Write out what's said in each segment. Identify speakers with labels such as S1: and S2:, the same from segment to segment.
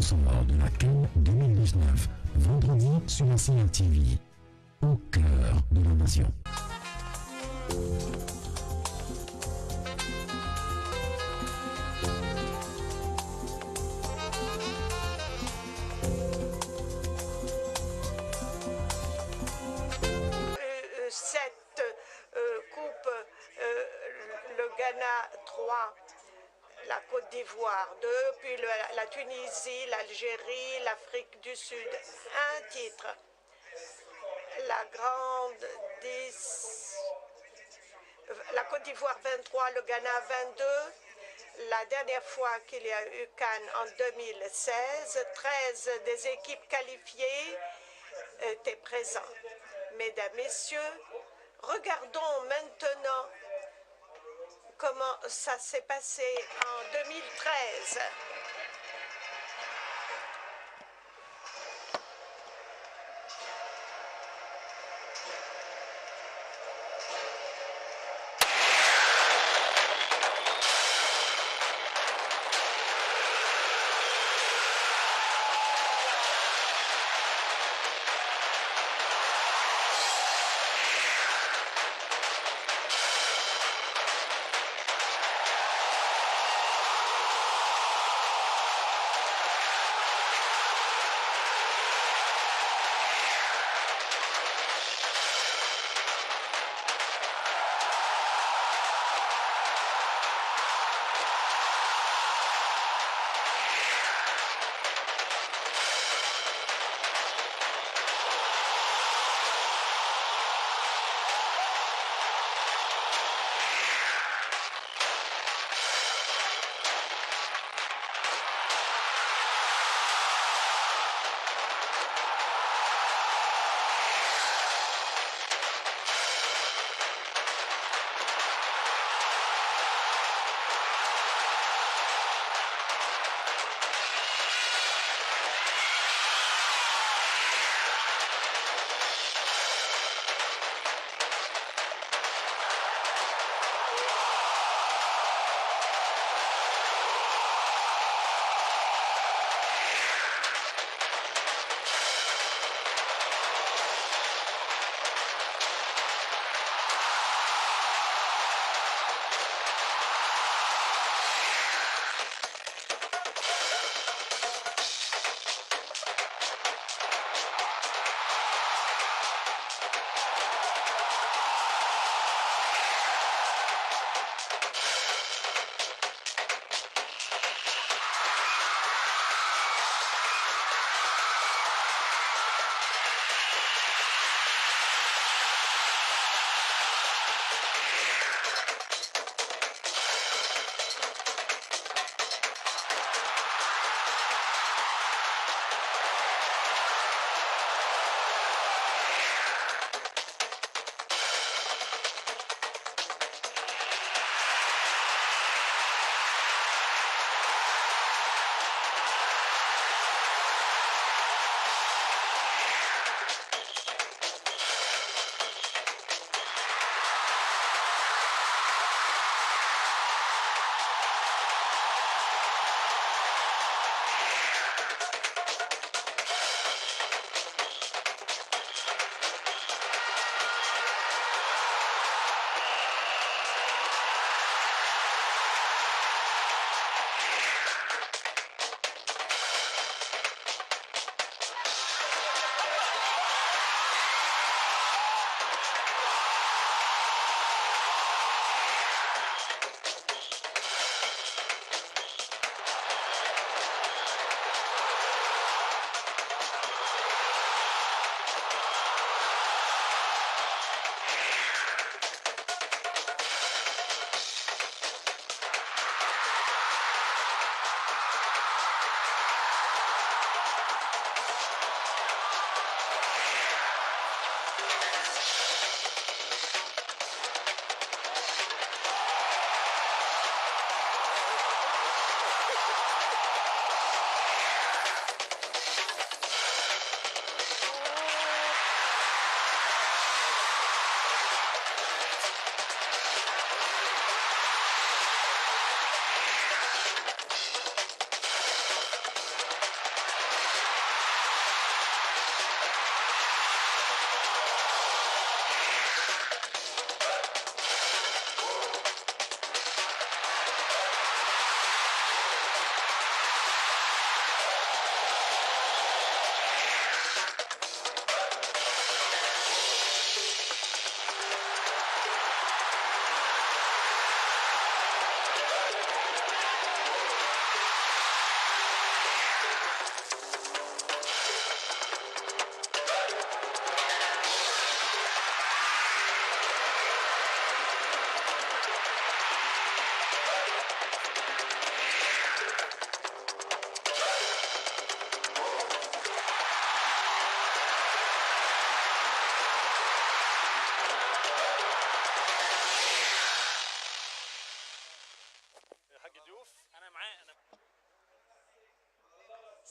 S1: sonore de la CAN 2019, vendredi sur la CNTV, au cœur de la nation.
S2: Cette coupe, le Ghana 3, la Côte d'Ivoire 2, puis la Tunisie, l'Algérie, l'Afrique du Sud. Un titre. La Grande 10, la Côte d'Ivoire 23, le Ghana 22. La dernière fois qu'il y a eu Cannes en 2016, 13 des équipes qualifiées étaient présentes. Mesdames, Messieurs, regardons maintenant comment ça s'est passé en 2013.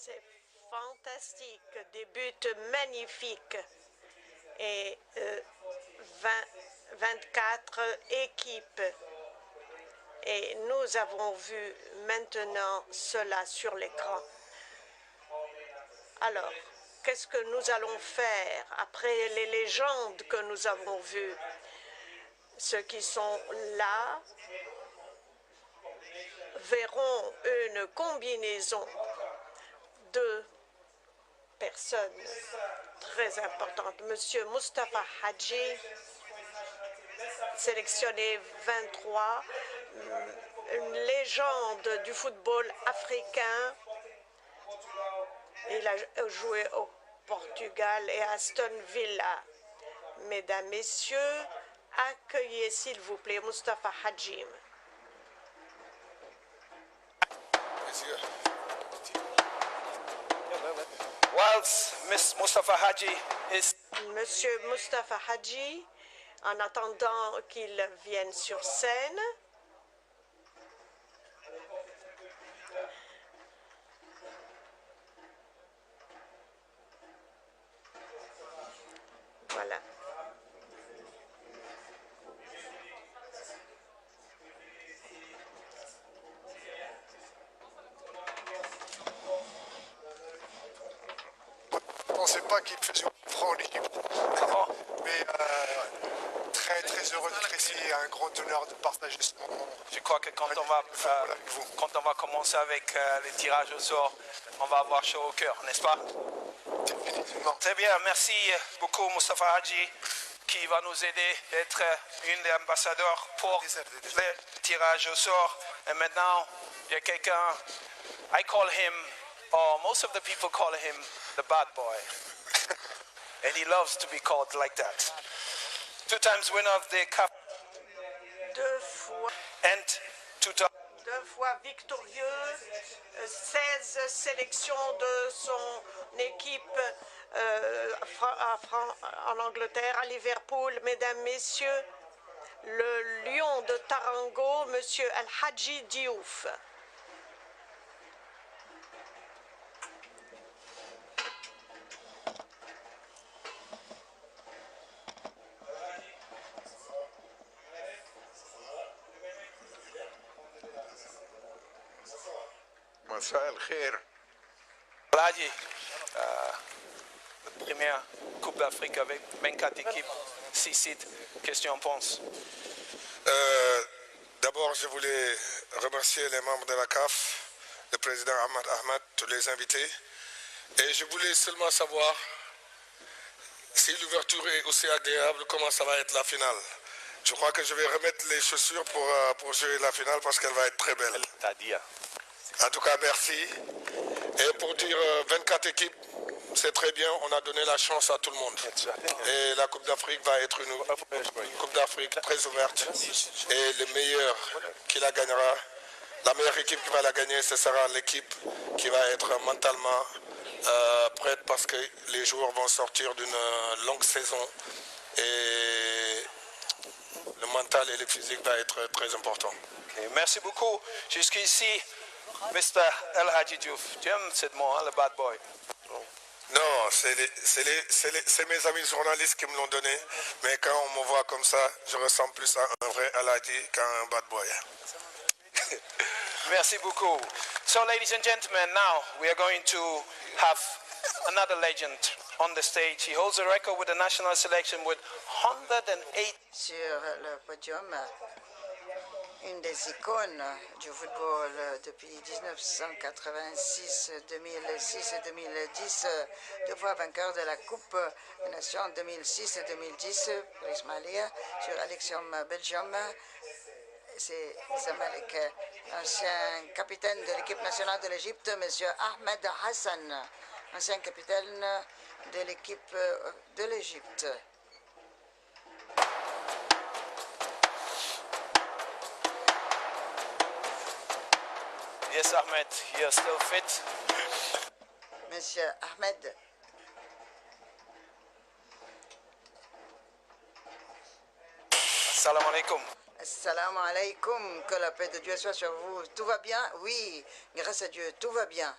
S2: C'est fantastique, des buts magnifiques et 24 équipes. Et nous avons vu maintenant cela sur l'écran. Alors, qu'est-ce que nous allons faire après les légendes que nous avons vues? Ceux qui sont là verront une combinaison de personnes très importantes. Monsieur Mustafa Hadji, sélectionné 23, une légende du football africain. Il a joué au Portugal et à Aston Villa. Mesdames, Messieurs, accueillez s'il vous plaît Mustafa Hadji. Monsieur Mustafa Hadji, en attendant qu'il vienne sur scène, voilà.
S3: Je ne pensais pas qu'il faisait prendre l'équipe. Mais très heureux d'être ici et un grand honneur de partager ce moment.
S4: Je crois que quand on va commencer avec les tirages au sort, on va avoir chaud au cœur, n'est-ce pas?
S3: Définitivement.
S4: Très bien, merci beaucoup Mustafa Hadji qui va nous aider à être une des ambassadeurs pour les tirages au sort. Et maintenant, il y a quelqu'un, I call him, or most of the people call him the bad boy. And he loves to be called like that. 2 times winner of the cup.
S2: 2 fois.
S4: And
S2: 2 fois victorieux, 16 sélections de son équipe en Angleterre, à Liverpool. Mesdames, Messieurs, le lion de Tarango, Monsieur Al-Hadji Diouf.
S4: Alhaji, la première Coupe d'Afrique avec 24 équipes, 6 sites. Qu'est-ce que tu en penses?
S3: D'abord, je voulais remercier les membres de la CAF, le président Ahmad Ahmad, tous les invités. Et je voulais seulement savoir si l'ouverture est aussi agréable, comment ça va être la finale. Je crois que je vais remettre les chaussures pour jouer la finale parce qu'elle va être très belle. En tout cas, merci. Et pour dire 24 équipes, c'est très bien. On a donné la chance à tout le monde. Et la Coupe d'Afrique va être une Coupe d'Afrique très ouverte. Et le meilleur qui la gagnera, la meilleure équipe qui va la gagner, ce sera l'équipe qui va être mentalement prête parce que les joueurs vont sortir d'une longue saison. Et le mental et le physique va être très important.
S4: Et merci beaucoup. Jusqu'ici, Mr. Al-Hadji Diouf. Tu aimes ce mot, hein, le bad boy?
S3: Non, c'est mes amis journalistes qui me l'ont donné. Mais quand on me voit comme ça, je ressemble plus à un vrai Al-Hadji qu'à un bad boy.
S4: Merci beaucoup. So, ladies and gentlemen, now we are going to have another legend on the stage. He holds a record with the national selection with 108.
S5: Sur le podium, une des icônes du football depuis 1986, 2006 et 2010, 2 fois vainqueur de la Coupe des Nations 2006 et 2010 pour l'Ismaïlia sur Alexium Belgium. C'est Zamalek, ancien capitaine de l'équipe nationale de l'Égypte, M. Ahmed Hassan, ancien capitaine de l'équipe de l'Égypte.
S4: Yes, Ahmed, you're still fit.
S5: Monsieur Ahmed.
S4: Assalamu alaikum.
S5: Assalamu alaikum, que la paix de Dieu soit sur vous. Tout va bien? Oui, grâce à Dieu, tout va bien.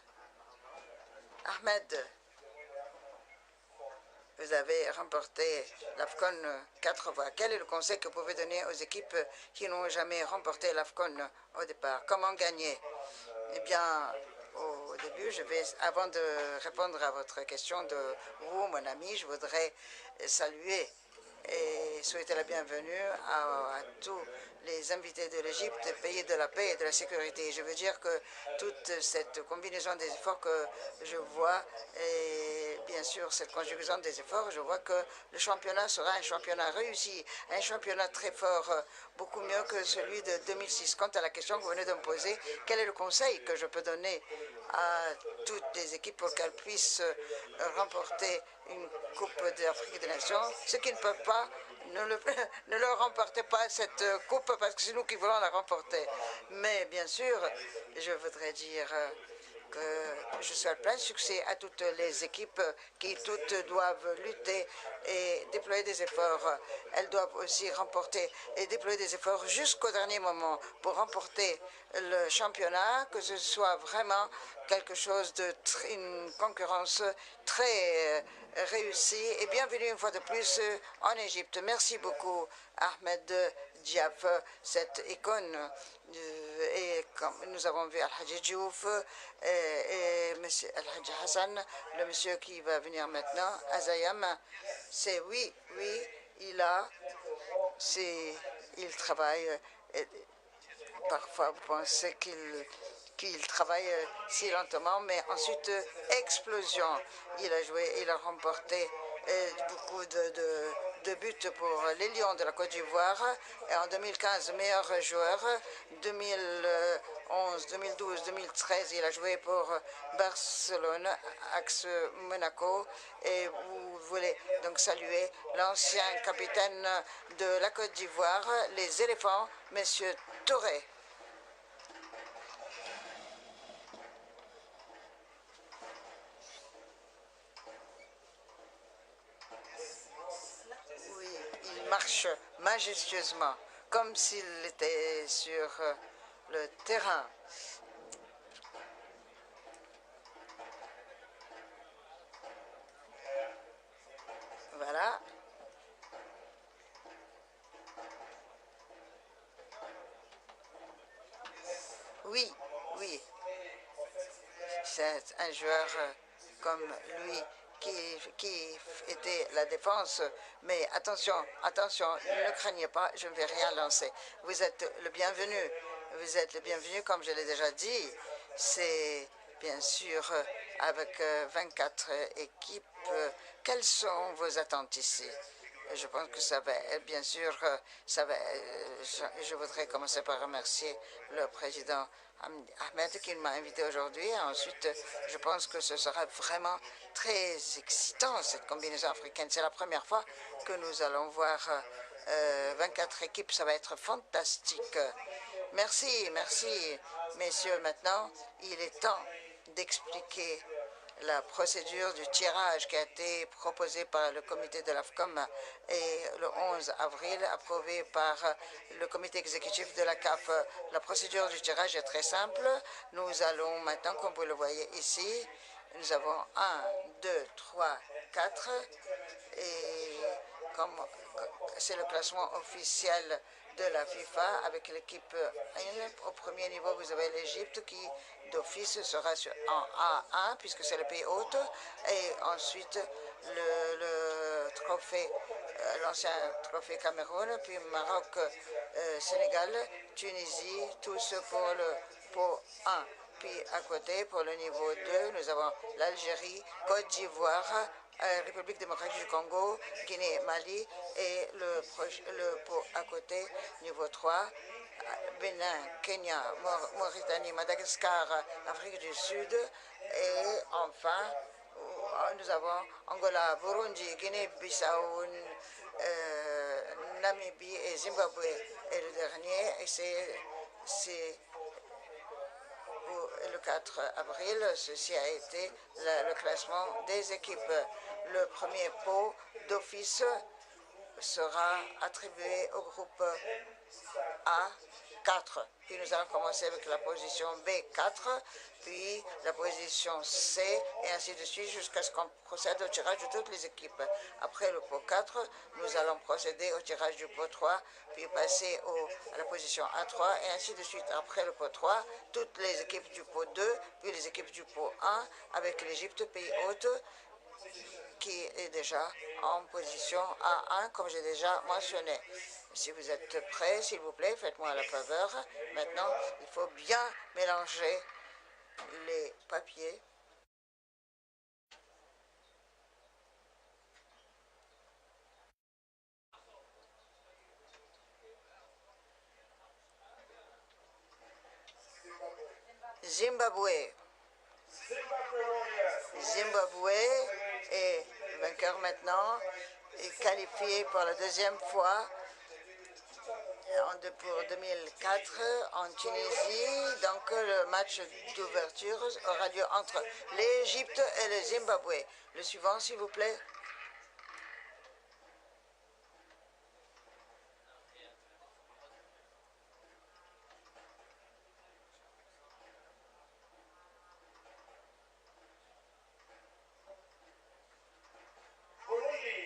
S5: Ahmed, vous avez remporté l'AFCON 4 fois. Quel est le conseil que vous pouvez donner aux équipes qui n'ont jamais remporté l'AFCON au départ? Comment gagner? Eh bien, au début, avant de répondre à votre question de vous, mon ami, je voudrais saluer et souhaiter la bienvenue à tous les invités de l'Égypte, pays de la paix et de la sécurité. Je veux dire que toute cette combinaison des efforts que je vois, et bien sûr cette conjugaison des efforts, je vois que le championnat sera un championnat réussi, un championnat très fort, beaucoup mieux que celui de 2006. Quant à la question que vous venez de me poser, quel est le conseil que je peux donner à toutes les équipes pour qu'elles puissent remporter une Coupe d'Afrique des Nations? Ceux qui ne peuvent pas, ne leur remportez pas cette coupe parce que c'est nous qui voulons la remporter. Mais bien sûr, je voudrais dire que je souhaite plein succès à toutes les équipes qui toutes doivent lutter et déployer des efforts. Elles doivent aussi remporter et déployer des efforts jusqu'au dernier moment pour remporter le championnat, que ce soit vraiment quelque chose de une concurrence très réussie. Et bienvenue une fois de plus en Égypte. Merci beaucoup, Ahmed Diaf, cette icône. Et comme nous avons vu Al-Hadji Diouf et M. Al-Hadji Hassan, le monsieur qui va venir maintenant, Azayam, c'est oui, il travaille. Parfois, vous pensez qu'il travaille si lentement, mais ensuite, explosion. Il a joué, il a remporté beaucoup de buts pour les Lions de la Côte d'Ivoire. Et en 2015, meilleur joueur. 2011, 2012, 2013, il a joué pour Barcelone, Axe Monaco. Et vous voulez donc saluer l'ancien capitaine de la Côte d'Ivoire, les éléphants, Monsieur Touré. Oui, il marche majestueusement, comme s'il était sur le terrain. Voilà. Oui, c'est un joueur comme lui qui était la défense. Mais attention, ne craignez pas, je ne vais rien lancer. Vous êtes le bienvenu. Vous êtes le bienvenu, comme je l'ai déjà dit. C'est bien sûr avec 24 équipes. Quelles sont vos attentes ici? Je pense que ça va, bien sûr, je voudrais commencer par remercier le président Ahmed qui m'a invité aujourd'hui. Ensuite, je pense que ce sera vraiment très excitant, cette combinaison africaine. C'est la première fois que nous allons voir 24 équipes. Ça va être fantastique. Merci, messieurs. Maintenant, il est temps d'expliquer la procédure du tirage qui a été proposée par le comité de l'AFCOM et le 11 avril approuvée par le comité exécutif de la CAF. La procédure du tirage est très simple. Nous allons maintenant, comme vous le voyez ici, nous avons 1, 2, 3, 4 et comme c'est le classement officiel de la FIFA avec l'équipe 1. Au premier niveau, vous avez l'Égypte qui d'office sera en A1 puisque c'est le pays hôte. Et ensuite, le trophée, l'ancien trophée Cameroun, puis Maroc, Sénégal, Tunisie, tous pour le pot 1. Puis à côté, pour le niveau 2, nous avons l'Algérie, Côte d'Ivoire, République démocratique du Congo, Guinée, Mali et le pot à côté, niveau 3, Bénin, Kenya, Mauritanie, Madagascar, Afrique du Sud et enfin, nous avons Angola, Burundi, Guinée-Bissau, Namibie et Zimbabwe. Et le dernier, c'est le 4 avril, ceci a été le classement des équipes. Le premier pot d'office sera attribué au groupe A 4. Puis nous allons commencer avec la position B4, puis la position C, et ainsi de suite, jusqu'à ce qu'on procède au tirage de toutes les équipes. Après le pot 4, nous allons procéder au tirage du pot 3, puis passer à la position A3, et ainsi de suite. Après le pot 3, toutes les équipes du pot 2, puis les équipes du pot 1, avec l'Égypte, pays hôte, qui est déjà en position A1, comme j'ai déjà mentionné. Si vous êtes prêts, s'il vous plaît, faites-moi la faveur. Maintenant, il faut bien mélanger les papiers. Zimbabwe. Zimbabwe est vainqueur maintenant et qualifié pour la deuxième fois pour 2004 en Tunisie. Donc le match d'ouverture aura lieu entre l'Égypte et le Zimbabwe. Le suivant, s'il vous plaît.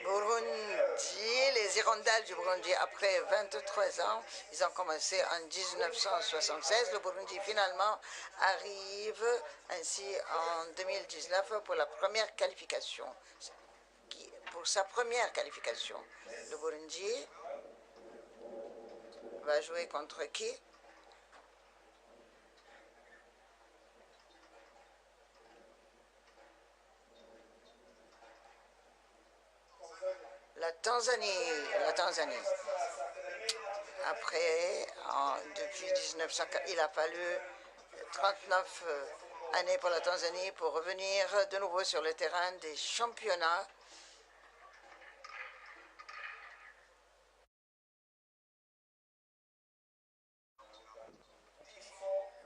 S5: Burundi, les Hirondelles du Burundi, après 23 ans, ils ont commencé en 1976. Le Burundi finalement arrive ainsi en 2019 pour la première qualification. Pour sa première qualification, le Burundi va jouer contre qui? La Tanzanie. Après, depuis 1940, il a fallu 39 années pour la Tanzanie pour revenir de nouveau sur le terrain des championnats.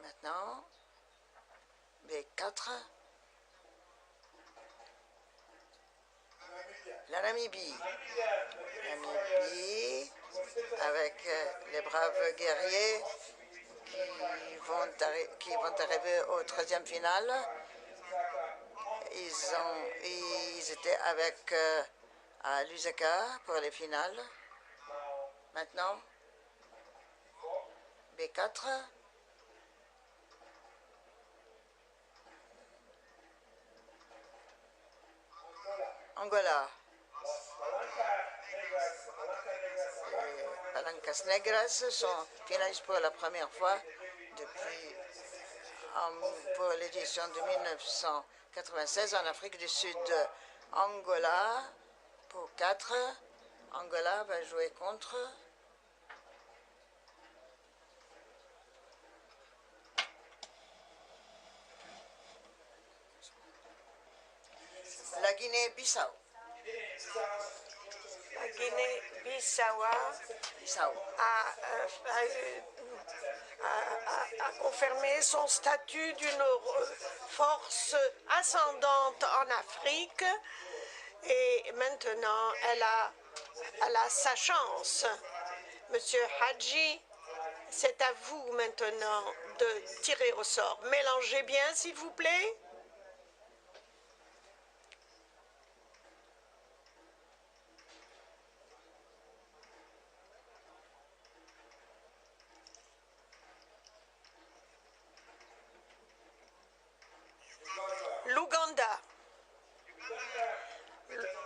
S5: Maintenant, B4. La Namibie. Avec les braves guerriers qui vont arriver au 3e finale. Ils étaient avec à Lusaka pour les finales. Maintenant, B4. Angola. Palancas Negras sont finalistes pour la première fois depuis pour l'édition de 1996 en Afrique du Sud. Angola pour 4. Angola va jouer contre la Guinée-Bissau.
S2: La Guinée-Bissau a confirmé son statut d'une force ascendante en Afrique et maintenant elle a sa chance. Monsieur Hadji, c'est à vous maintenant de tirer au sort. Mélangez bien, s'il vous plaît.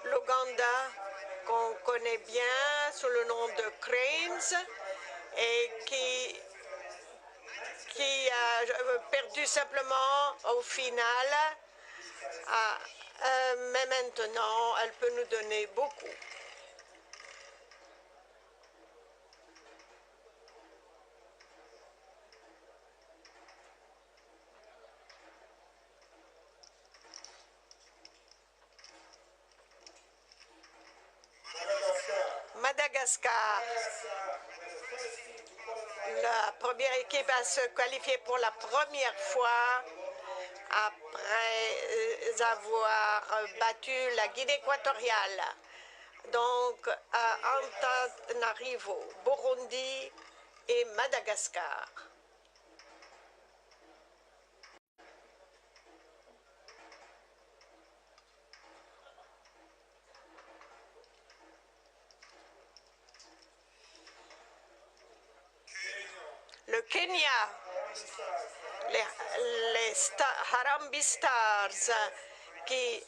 S2: L'Ouganda, qu'on connaît bien sous le nom de Cranes, et qui a perdu simplement au final, mais maintenant, elle peut nous donner beaucoup. Madagascar, la première équipe à se qualifier pour la première fois après avoir battu la Guinée équatoriale. Donc, à Antananarivo, Burundi et Madagascar. Le Kenya, les Harambee Stars qui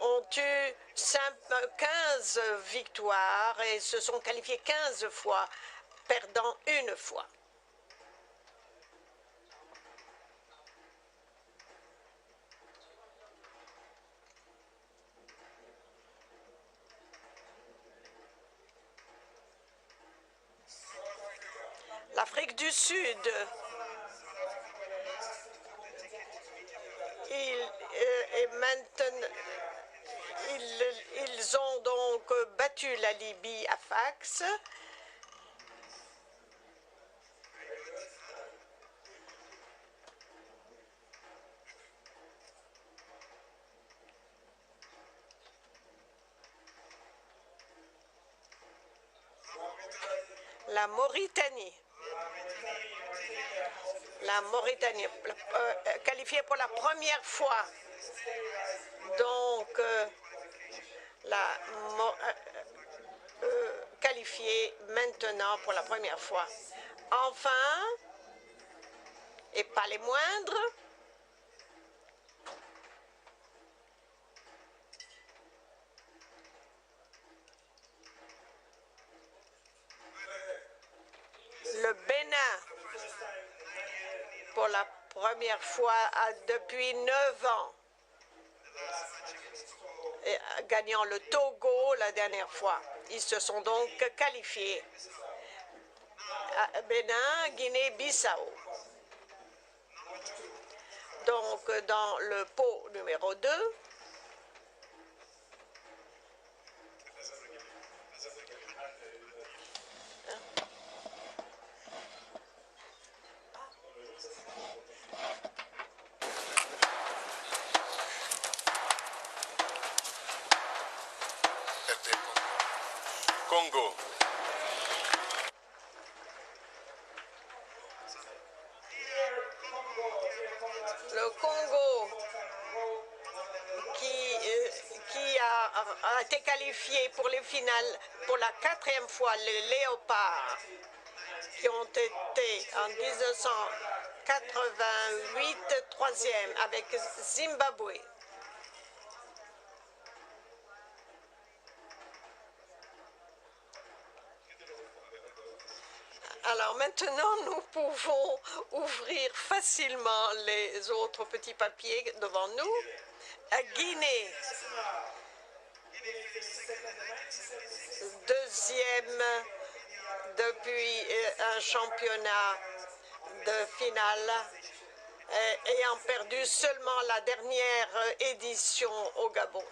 S2: ont eu 15 victoires et se sont qualifiés 15 fois, perdant une fois. L'Afrique du Sud, ils ont donc battu la Libye à Fax. La Mauritanie. Qualifiée pour la première fois. Donc, qualifiée maintenant pour la première fois. Enfin, et pas les moindres, le Bénin, pour la première fois depuis 9 ans, gagnant le Togo la dernière fois. Ils se sont donc qualifiés. Bénin, Guinée-Bissau. Donc, dans le pot numéro 2,
S3: Congo.
S2: le Congo qui a été qualifié pour les finales pour la 4e fois, les Léopards, qui ont été en 1988 3e avec Zimbabwe. Alors maintenant, nous pouvons ouvrir facilement les autres petits papiers devant nous. Guinée, 2e depuis un championnat de finale, ayant perdu seulement la dernière édition au Gabon.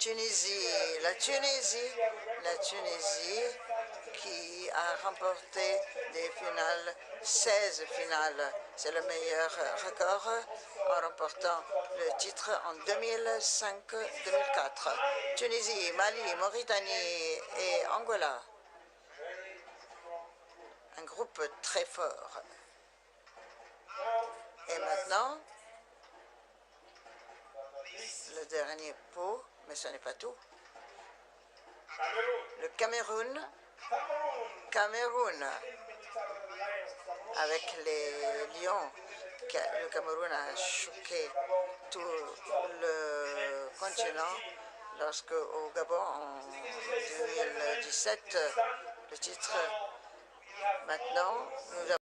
S5: La Tunisie qui a remporté des finales, 16 finales. C'est le meilleur record en remportant le titre en 2005-2004. Tunisie, Mali, Mauritanie et Angola. Un groupe très fort. Et maintenant, le dernier pot, mais ce n'est pas tout. Le Cameroun, avec les Lions, le Cameroun a choqué tout le continent lorsque au Gabon en 2017, le titre, maintenant, nous avons